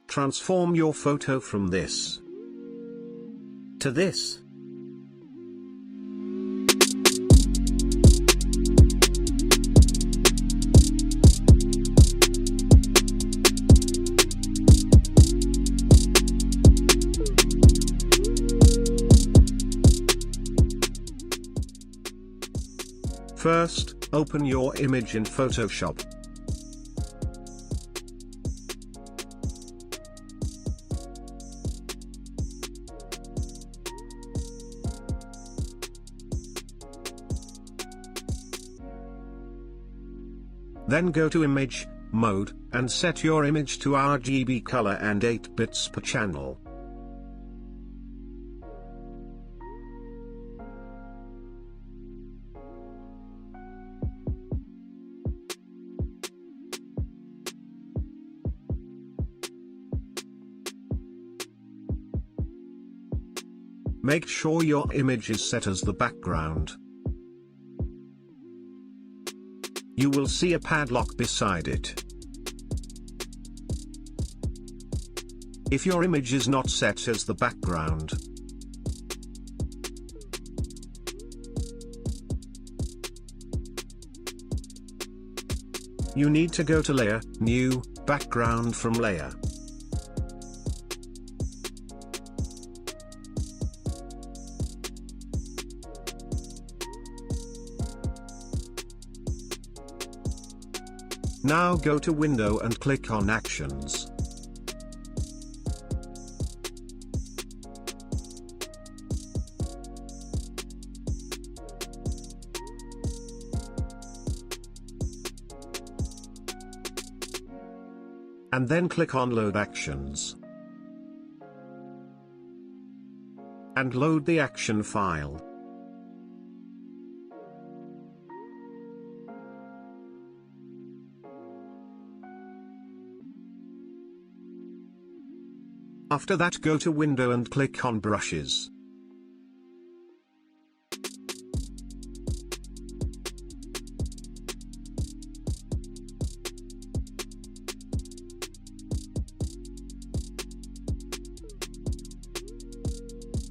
Transform your photo from this to this. First, open your image in Photoshop. Then go to Image Mode, and set your image to RGB color and 8 bits per channel. Make sure your image is set as the background. You will see a padlock beside it. If your image is not set as the background, you need to go to Layer, New, Background from Layer. Now go to Window and click on Actions. And then click on Load Actions. And load the action file. After that, go to Window and click on Brushes.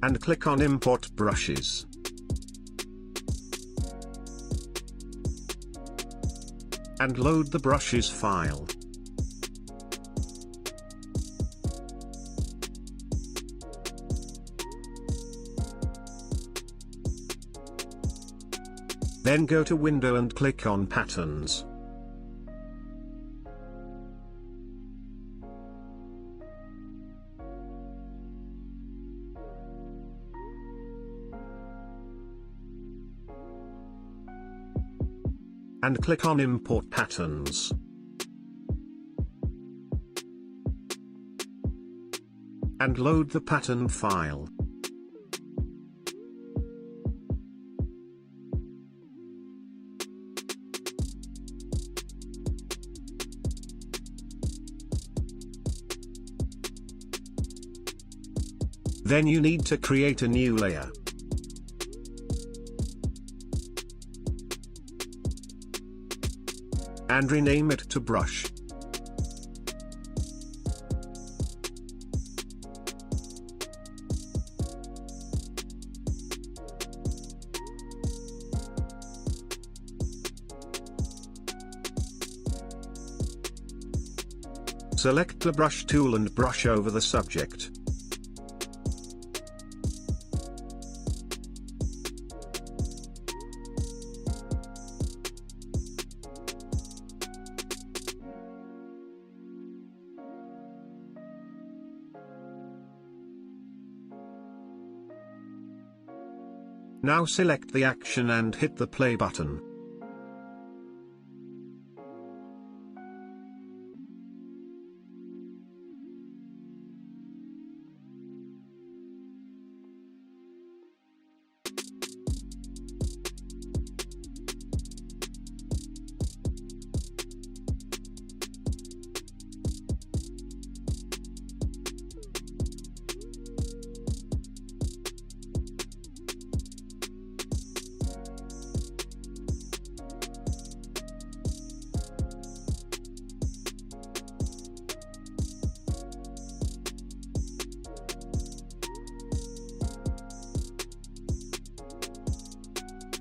And click on Import Brushes. And load the Brushes file. Then go to Window and click on Patterns. And click on Import Patterns. And load the pattern file. Then you need to create a new layer. And rename it to Brush. Select the brush tool and brush over the subject. Now select the action and hit the play button.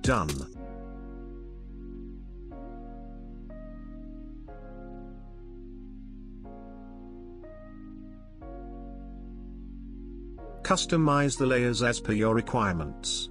Done. Customize the layers as per your requirements.